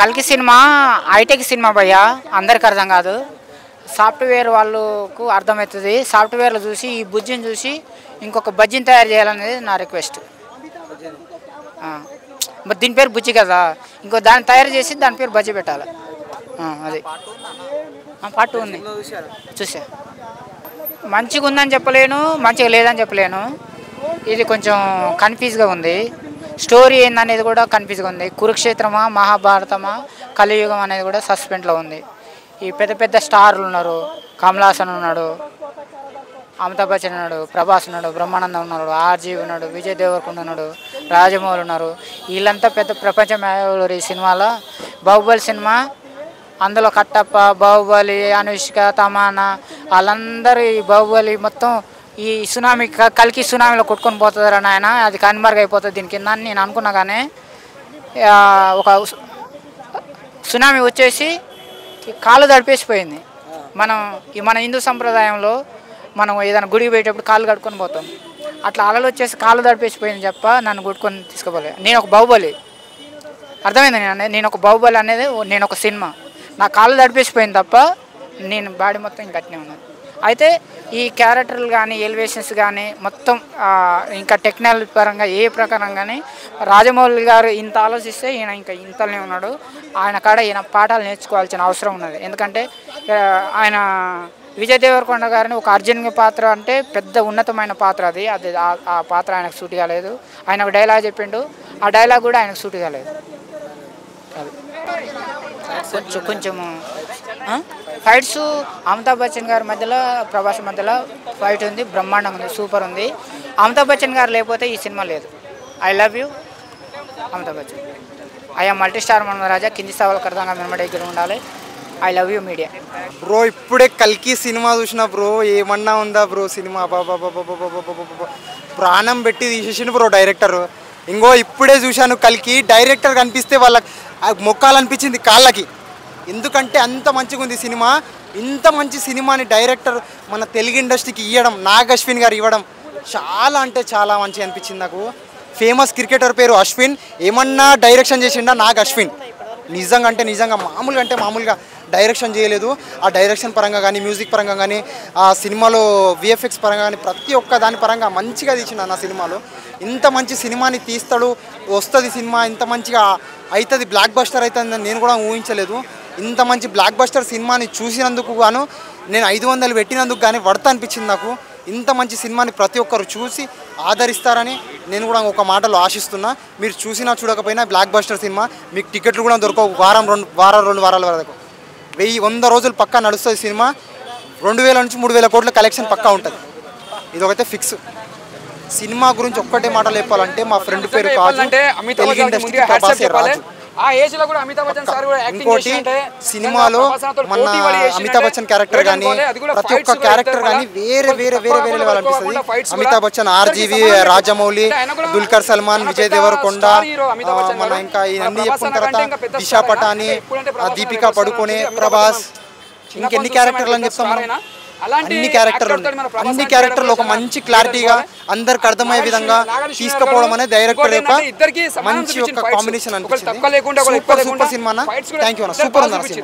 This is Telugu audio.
కల్కి సినిమా హైటెక్ సినిమా భయ్యా, అందరికి అర్థం కాదు. సాఫ్ట్వేర్ వాళ్ళకు అర్థమవుతుంది. సాఫ్ట్వేర్లో చూసి ఈ బుజ్జిని చూసి ఇంకొక బజ్జిని తయారు చేయాలనేది నా రిక్వెస్ట్. మరి దీని పేరు బుజ్జి కదా, ఇంకో దాన్ని తయారు చేసి దాని పేరు బజ్జి పెట్టాలి. అది పార్ట్ 2 ఉంది, చూసా. మంచిగా ఉందని చెప్పలేను, మంచిగా లేదని చెప్పలేను. ఇది కొంచెం కన్ఫ్యూజ్గా ఉంది. స్టోరీ ఏందనేది కూడా కన్ఫ్యూజ్గా ఉంది. కురుక్షేత్రమా మహాభారతమా కలియుగం అనేది కూడా సస్పెండ్లో ఉంది. ఈ పెద్ద పెద్ద స్టార్లు ఉన్నారు. కమల్ హాసన్ ఉన్నాడు, అమితాబ్ బచ్చన్ ఉన్నాడు, ప్రభాస్ ఉన్నాడు, బ్రహ్మానందం ఉన్నాడు, ఆర్జీ ఉన్నాడు, విజయ్ దేవరకొండ ఉన్నాడు, రాజమౌళి ఉన్నారు. వీళ్ళంతా పెద్ద ప్రపంచ మేళ. ఈ సినిమాలో బాహుబలి సినిమా, అందులో కట్టప్ప, బాహుబలి, అనుష్క, తమానా వాళ్ళందరూ ఈ బాహుబలి మొత్తం ఈ సునామీ కల్కి సునామీలో కొట్టుకొని పోతుందిరా నాయన, అది కన్మరుగు అయిపోతుంది దీని కింద అని నేను అనుకున్నా. కానీ ఒక సునామీ వచ్చేసి కాళ్ళు తడిపేసిపోయింది. మన హిందూ సంప్రదాయంలో మనం ఏదైనా గుడికి పోయేటప్పుడు కాళ్ళు కడుక్కొని పోతాం. అట్లా అలలు వచ్చేసి కాళ్ళు తడిపేసిపోయింది చెప్ప, నన్ను కొట్టుకొని తీసుకుపోలే. నేను ఒక బాహుబలి, అర్థమైంది. నేను ఒక బాహుబలి అనేది నేను ఒక సినిమా. నా కాళ్ళు తడిపేసిపోయింది తప్ప నేను బాడీ మొత్తం ఇంకా అట్నే ఉన్నాను. అయితే ఈ క్యారెక్టర్లు కానీ ఎలివేషన్స్ కానీ మొత్తం ఇంకా టెక్నాలజీ పరంగా ఏ ప్రకారం కానీ రాజమౌళి గారు ఇంత ఆలోచిస్తే ఈయన ఇంకా ఇంతలోనే ఉన్నాడు. ఆయన కాడ ఈయన పాఠాలు నేర్చుకోవాల్సిన అవసరం ఉన్నది. ఎందుకంటే ఆయన విజయ్ దేవరకొండ గారిని ఒక అర్జున్ పాత్ర అంటే పెద్ద ఉన్నతమైన పాత్ర. అది ఆ పాత్ర ఆయనకు సూట్ కాలేదు. ఆయన ఒక డైలాగ్ చెప్పిండు, ఆ డైలాగ్ కూడా ఆయనకు సూట్ కాలేదు. అది కొంచెము ఫైట్స్ అమితాబ్ బచ్చన్ గారి మధ్యలో ప్రభాస్ మధ్యలో ఫైట్ ఉంది, బ్రహ్మాండంగా ఉంది, సూపర్ ఉంది. అమితాబ్ బచ్చన్ గారు లేకపోతే ఈ సినిమా లేదు. I love you Amitabh Bachchan. I'm multi star Manoraja, కింది సవాళ్ళకి అర్థంగా మెమరీ దగ్గర ఉండాలి. I love you media. Bro ఇప్పుడే కల్కి సినిమా చూసిన బ్రో, ఏమన్నా ఉందా బ్రో సినిమా? ప్రాణం పెట్టి తీసేసిండు బ్రో డైరెక్టర్. ఇంకో ఇప్పుడే చూశాను కల్కి, డైరెక్టర్ కనిపిస్తే వాళ్ళకి మొక్కాలనిపించింది కాళ్ళకి. ఎందుకంటే అంత మంచిగా ఉంది సినిమా. ఇంత మంచి సినిమాని డైరెక్టర్ మన తెలుగు ఇండస్ట్రీకి ఇవ్వడం, నాగ్ అశ్విన్ గారు ఇవ్వడం చాలా అంటే చాలా మంచిగా అనిపించింది నాకు. ఫేమస్ క్రికెటర్ పేరు అశ్విన్, ఏమన్నా డైరెక్షన్ చేసిండా నాగ్ అశ్విన్. నిజంగా అంటే నిజంగా మామూలుగా డైరెక్షన్ చేయలేదు. ఆ డైరెక్షన్ పరంగా కానీ, మ్యూజిక్ పరంగా కానీ, ఆ సినిమాలో విఎఫ్ఎక్స్ పరంగా కానీ ప్రతి ఒక్క దాని పరంగా మంచిగా తీసిండు నా సినిమాలో. ఇంత మంచి సినిమాని తీస్తాడు, వస్తుంది సినిమా ఇంత మంచిగా అవుతుంది, బ్లాక్ బస్టర్ అవుతుందని నేను కూడా ఊహించలేదు. ఇంత మంచి బ్లాక్ బస్టర్ సినిమాని చూసినందుకు గాను, నేను 500 పెట్టినందుకు కానీ వర్త్ అనిపించింది నాకు. ఇంత మంచి సినిమాని ప్రతి ఒక్కరు చూసి ఆదరిస్తారని నేను కూడా ఒక మాటలో ఆశిస్తున్నా. మీరు చూసినా చూడకపోయినా బ్లాక్ బస్టర్ సినిమా, మీకు టికెట్లు కూడా దొరకవు. రెండు వారాల వరకు 100 రోజులు పక్కా నడుస్తుంది సినిమా. 2000 నుంచి 3000 కోట్ల కలెక్షన్ పక్కా ఉంటుంది. ఇది ఒకటే ఫిక్స్. సినిమా గురించి ఒక్కటే మాటలు చెప్పాలంటే, మా ఫ్రెండ్ పేరు కాజు, తెలుగు ఇండస్ట్రీ ప్రభాసే రాజు. ఇంకోటి సినిమాలో మన అమితాబ్ బచ్చన్ క్యారెక్టర్ కానీ, ప్రతి ఒక్క క్యారెక్టర్ కానీ వేరే వేరే వేరే వేరే వాళ్ళు అనిపిస్తుంది. అమితాబ్ బచ్చన్, ఆర్జీవి, రాజమౌళి, దుల్కర్ సల్మాన్, విజయ్ దేవరకొండ, మన ఇంకా ఇవన్నీ చెప్పుకున్న తర్వాత దిశా పటాని, దీపికా పడుకోనే, ప్రభాస్, ఇంకెన్ని క్యారెక్టర్లు అని చెప్తాం మనం. అన్ని క్యారెక్టర్లు ఒక మంచి క్లారిటీగా అందరికి అర్థమయ్యే విధంగా తీసుకుపోవడం అనేది డైరెక్టర్ యొక్క మంచి ఒక కాంబినేషన్ అనిపించింది. Super cinema. థ్యాంక్ యూ అన్న, సూపర్ ఉంది.